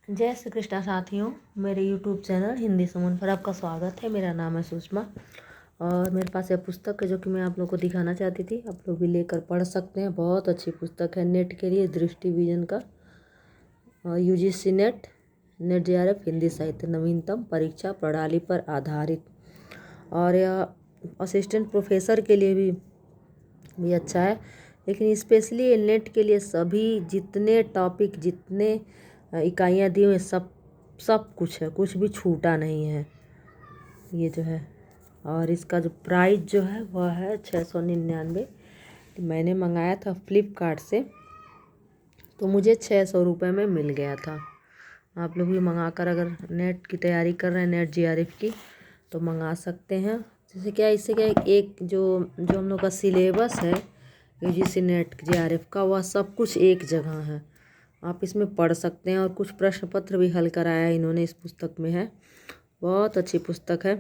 जय श्री कृष्णा साथियों, मेरे YouTube चैनल हिंदी समून पर आपका स्वागत है। मेरा नाम है सुषमा और मेरे पास यह पुस्तक है जो कि मैं आप लोगों को दिखाना चाहती थी। आप लोग भी लेकर पढ़ सकते हैं। बहुत अच्छी पुस्तक है नेट के लिए, दृष्टि विजन का UGC नेट JRF हिंदी साहित्य नवीनतम परीक्षा प्रणाली पर आधारित। और यह असिस्टेंट प्रोफेसर के लिए भी अच्छा है, लेकिन स्पेशली नेट के लिए सभी जितने टॉपिक, जितने इकाइयाँ दी हुई सब कुछ है, कुछ भी छूटा नहीं है ये जो है। और इसका जो प्राइस जो है वह है 699। मैंने मंगाया था फ्लिपकार्ट से, तो मुझे 600 रुपये में मिल गया था। आप लोग भी मंगाकर अगर नेट की तैयारी कर रहे हैं, नेट JRF की, तो मंगा सकते हैं। जैसे क्या इससे क्या एक जो हम लोग का सिलेबस है UGC नेट JRF का, वह सब कुछ एक जगह है। आप इसमें पढ़ सकते हैं और कुछ प्रश्न पत्र भी हल कराया है इन्होंने, इस पुस्तक में है। बहुत अच्छी पुस्तक है,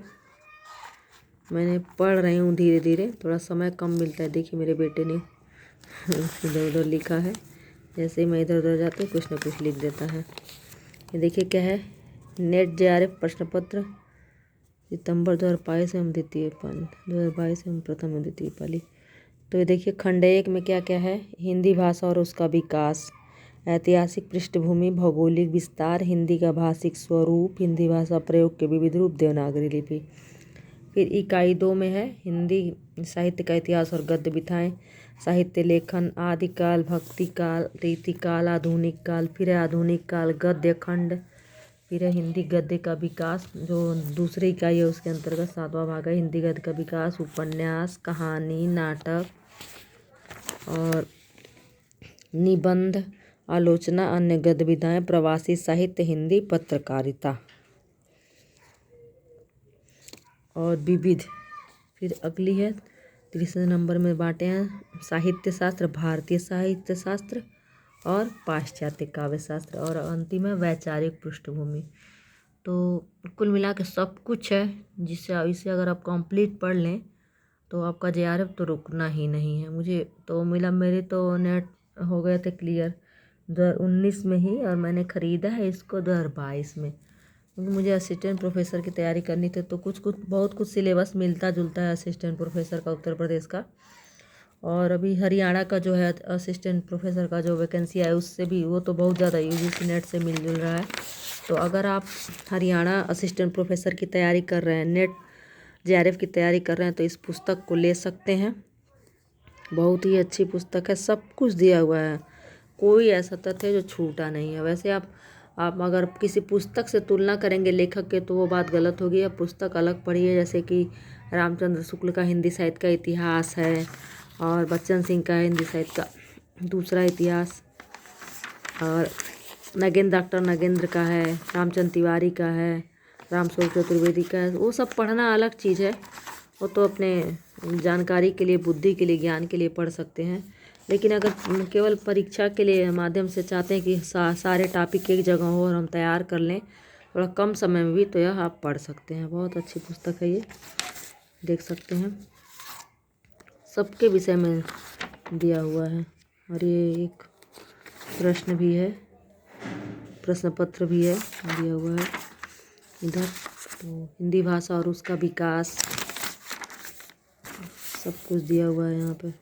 मैंने पढ़ रही हूँ धीरे धीरे। थोड़ा समय कम मिलता है। देखिए मेरे बेटे ने इधर उधर लिखा है, जैसे ही मैं इधर उधर जाती हूँ कुछ ना कुछ लिख देता है। ये देखिए क्या है, नेट JRF प्रश्न पत्र सितंबर 2022 में हम द्वितीय पाली, 2022 में हम प्रथम द्वितीय पाली। तो ये देखिए खंड 1 में क्या क्या है। हिंदी भाषा और उसका विकास, ऐतिहासिक पृष्ठभूमि, भौगोलिक विस्तार, हिंदी का भाषिक स्वरूप, हिंदी भाषा प्रयोग के विविध रूप, देवनागरी लिपि। फिर इकाई 2 में है हिंदी साहित्य का इतिहास और गद्य विधाएँ, साहित्य लेखन, आदिकाल, भक्ति काल, रीतिकाल, आधुनिक काल, फिर है आधुनिक काल, गद्य खंड, फिर है हिंदी गद्य का विकास जो दूसरी इकाई है, उसके अंतर्गत 7वां भाग है हिंदी गद्य का विकास, उपन्यास, कहानी, नाटक और निबंध, आलोचना, अन्य गद्य विधाएँ, प्रवासी साहित्य, हिंदी पत्रकारिता और विविध। फिर अगली है 30 नंबर में बांटे हैं साहित्य शास्त्र, भारतीय साहित्य शास्त्र और पाश्चात्य काव्य शास्त्र, और अंतिम है वैचारिक पृष्ठभूमि। तो कुल मिला के सब कुछ है, जिससे इसे अगर आप कंप्लीट पढ़ लें तो आपका JRF तो रुकना ही नहीं है। मुझे तो मिला, मेरे तो नेट हो गए थे क्लियर 2019 में ही, और मैंने ख़रीदा है इसको 2022 में, क्योंकि मुझे असिस्टेंट प्रोफेसर की तैयारी करनी थी। तो बहुत कुछ सिलेबस मिलता जुलता है असिस्टेंट प्रोफेसर का उत्तर प्रदेश का। और अभी हरियाणा का जो है असिस्टेंट प्रोफेसर का जो वैकेंसी है उससे भी, वो तो बहुत ज़्यादा UGC नेट से मिलजुल रहा है। तो अगर आप हरियाणा असिस्टेंट प्रोफेसर की तैयारी कर रहे हैं, नेट JRF की तैयारी कर रहे हैं, तो इस पुस्तक को ले सकते हैं। बहुत ही अच्छी पुस्तक है, सब कुछ दिया हुआ है, कोई ऐसा तथ्य जो छूटा नहीं है। वैसे आप अगर किसी पुस्तक से तुलना करेंगे लेखक के, तो वो बात गलत होगी। अब पुस्तक अलग पढ़िए, जैसे कि रामचंद्र शुक्ल का हिंदी साहित्य का इतिहास है, और बच्चन सिंह का हिंदी साहित्य का दूसरा इतिहास, और डॉक्टर नगेंद्र का है, रामचंद्र तिवारी का है, रामस्वरूप चतुर्वेदी का है। वो सब पढ़ना अलग चीज़ है, वो तो अपने जानकारी के लिए, बुद्धि के लिए, ज्ञान के लिए पढ़ सकते हैं। लेकिन अगर केवल परीक्षा के लिए माध्यम से चाहते हैं कि सारे टॉपिक एक जगह हो और हम तैयार कर लें थोड़ा कम समय में भी, तो यह आप पढ़ सकते हैं। बहुत अच्छी पुस्तक है ये, देख सकते हैं सबके विषय में दिया हुआ है। और ये एक प्रश्न भी है, प्रश्न पत्र भी है दिया हुआ है इधर। तो हिंदी भाषा और उसका विकास सब कुछ दिया हुआ है यहाँ पे।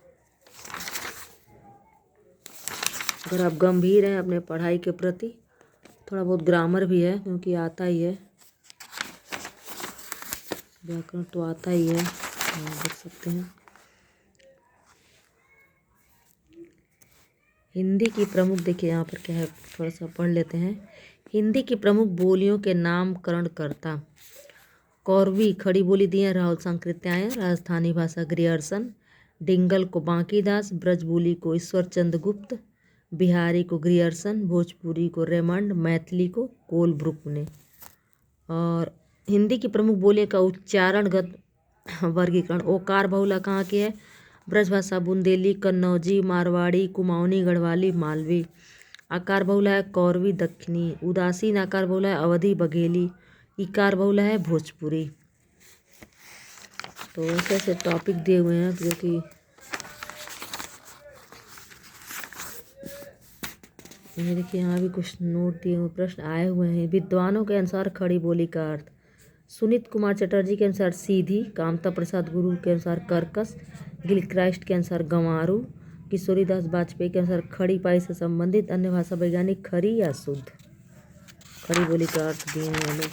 अगर आप गंभीर हैं अपने पढ़ाई के प्रति, थोड़ा बहुत ग्रामर भी है क्योंकि आता ही है, व्याकरण तो आता ही है, देख सकते हैं। हिंदी की प्रमुख, देखिए यहाँ पर क्या है, थोड़ा सा पढ़ लेते हैं। हिंदी की प्रमुख बोलियों के नामकरणकर्ता, कौरवी खड़ी बोली दी है राहुल सांकृत्यायन, राजस्थानी भाषा ग्रियर्सन, डिंगल को बांकीदास, ब्रजबोली को ईश्वरचंद गुप्त, बिहारी को ग्रियर्सन, भोजपुरी को रेमंड, मैथिली को कोलब्रुक ने। और हिंदी की प्रमुख बोलियों का उच्चारणगत वर्गीकरण, ओकार बहुला कहाँ की है, ब्रजभाषा बुंदेली, कन्नौजी, मारवाड़ी, कुमाऊनी, गढ़वाली, मालवी। आकार बहुला है कौरवी दक्षिणी, उदासीन आकार बहुला है अवधी बघेली, इकार बहुला है भोजपुरी। तो ऐसे ऐसे टॉपिक दिए हुए हैं जो कि ये देखिए यहाँ भी कुछ नोट दिए हुए प्रश्न आए हुए हैं। विद्वानों के अनुसार खड़ी बोली का अर्थ। सुनीत कुमार चटर्जी के अनुसार सीधी, कामता प्रसाद गुरु के अनुसार कर्कश, गिलक्राइस्ट के अनुसार गंवारू, किशोरीदास वाजपेयी के अनुसार खड़ी पाई से संबंधित, अन्य भाषा वैज्ञानिक खरी या शुद्ध। खड़ी बोली का अर्थ दिए हैं लोग।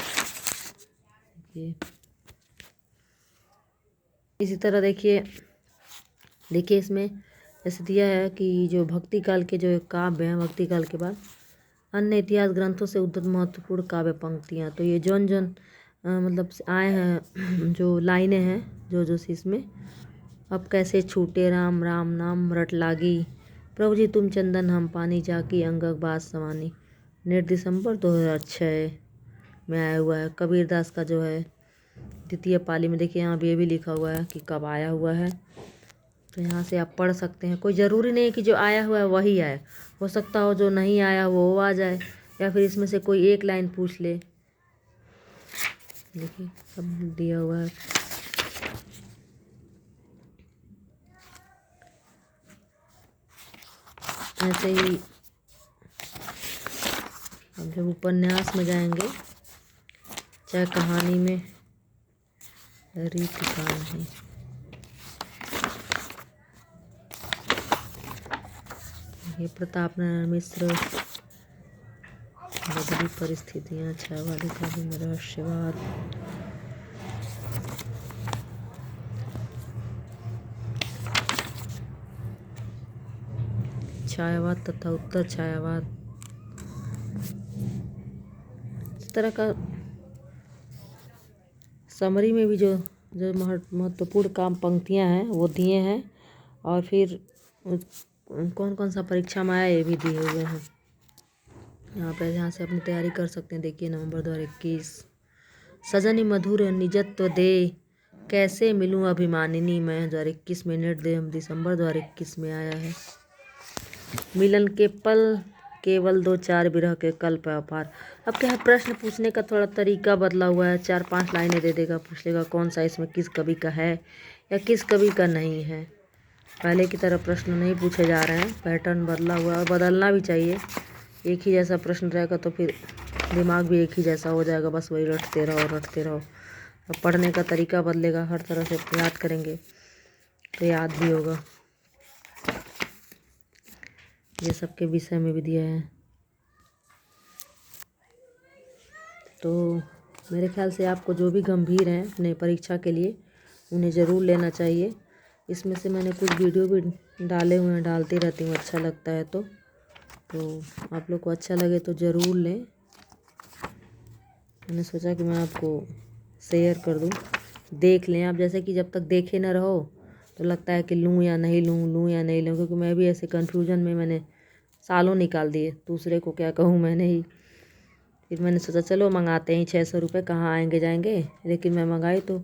ये इसी तरह देखिए इसमें जैसे दिया है कि जो भक्ति काल के जो काव्य हैं, भक्ति काल के बाद अन्य इतिहास ग्रंथों से उद्धृत महत्वपूर्ण काव्य पंक्तियाँ। तो ये जौन मतलब आए हैं जो लाइनें हैं जो इसमें। अब कैसे छूटे राम राम नाम रट लागी, प्रभु जी तुम चंदन हम पानी जाकी, अंग बात समानी। 9 दिसंबर 2006 में आया हुआ है। कबीरदास का जो है द्वितीय पाली में देखिए यहाँ ये भी लिखा हुआ है कि कब आया हुआ है। तो यहाँ से आप पढ़ सकते हैं। कोई ज़रूरी नहीं है कि जो आया हुआ है वही आए, हो सकता हो जो नहीं आया वो आ जाए, या फिर इसमें से कोई एक लाइन पूछ ले। देखिए सब दिया हुआ है। ऐसे ही हम जब उपन्यास में जाएंगे, चाहे कहानी में, रीत कहानी, ये प्रताप नारायण मिश्र, बदली परिस्थितियाँ, छायावादी काव्य में रहस्यवाद, छायावाद तथा उत्तर छायावाद, इस तरह का समरी में भी जो महत्वपूर्ण काम पंक्तियां हैं वो दिए हैं। और फिर कौन कौन सा परीक्षा में आया ये भी दिए हुए हैं यहाँ पे। यहाँ से अपनी तैयारी कर सकते हैं। देखिए नवंबर 2021, सजनी मधुर निजत्व दे, कैसे मिलूं अभिमानिनी मैं, 2021 में। 9 दिसंबर 2021 में आया है। मिलन के पल केवल 2-4 विरह के कल्प अपार। अब क्या है, प्रश्न पूछने का थोड़ा तरीका बदला हुआ है। 4-5 लाइनें दे देगा, पूछ लेगा कौन सा इसमें किस कवि का है या किस कवि का नहीं है। पहले की तरह प्रश्न नहीं पूछे जा रहे हैं, पैटर्न बदला हुआ है और बदलना भी चाहिए। एक ही जैसा प्रश्न रहेगा तो फिर दिमाग भी एक ही जैसा हो जाएगा, बस वही रटते रहो। अब पढ़ने का तरीका बदलेगा, हर तरह से याद करेंगे तो याद भी होगा। ये सबके विषय में भी दिया है। तो मेरे ख्याल से आपको जो भी गंभीर हैं अपने परीक्षा के लिए उन्हें ज़रूर लेना चाहिए। इसमें से मैंने कुछ वीडियो भी डाले हुए हैं, डालती रहती हूँ, अच्छा लगता है तो आप लोग को अच्छा लगे तो ज़रूर लें। मैंने सोचा कि मैं आपको शेयर कर दूँ, देख लें आप। जैसे कि जब तक देखे ना रहो तो लगता है कि लूँ या नहीं लूँ, क्योंकि मैं भी ऐसे कन्फ्यूजन में मैंने सालों निकाल दिए, दूसरे को क्या कहूँ, मैंने ही। फिर मैंने सोचा चलो मंगाते हैं, 600 रुपये कहाँ आएंगे जाएंगे। लेकिन मैं मंगाई तो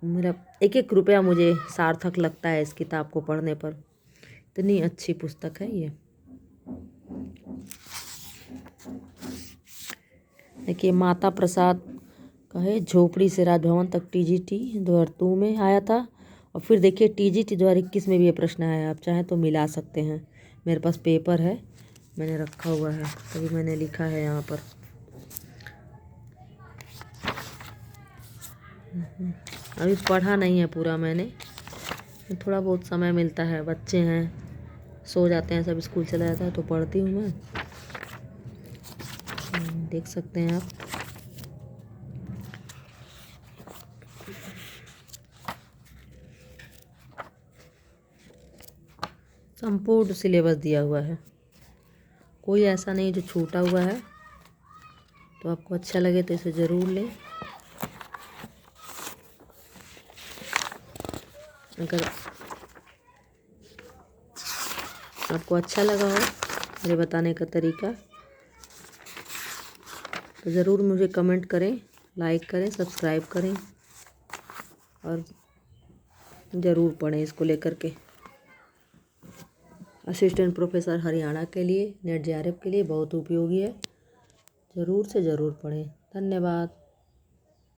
मेरा 1-1 रुपया मुझे सार्थक लगता है इस किताब को पढ़ने पर। इतनी अच्छी पुस्तक है ये। देखिए माता प्रसाद का है, झोपड़ी से राजभवन तक, TGT 2002 में आया था। और फिर देखिए TGT 2021 में भी ये प्रश्न आया। आप चाहें तो मिला सकते हैं, मेरे पास पेपर है, मैंने रखा हुआ है, तभी मैंने लिखा है यहाँ पर। अभी पढ़ा नहीं है पूरा मैंने, थोड़ा बहुत समय मिलता है, बच्चे हैं सो जाते हैं, सब स्कूल चला जाता है तो पढ़ती हूँ मैं। देख सकते हैं आप। संपूर्ण सिलेबस दिया हुआ है, कोई ऐसा नहीं जो छूटा हुआ है। तो आपको अच्छा लगे तो इसे ज़रूर लें। अगर आपको अच्छा लगा हो मेरे बताने का तरीका तो ज़रूर मुझे कमेंट करें, लाइक करें, सब्सक्राइब करें और ज़रूर पढ़ें इसको लेकर के। असिस्टेंट प्रोफेसर हरियाणा के लिए, नेट JRF के लिए बहुत उपयोगी है। ज़रूर से ज़रूर पढ़ें। धन्यवाद।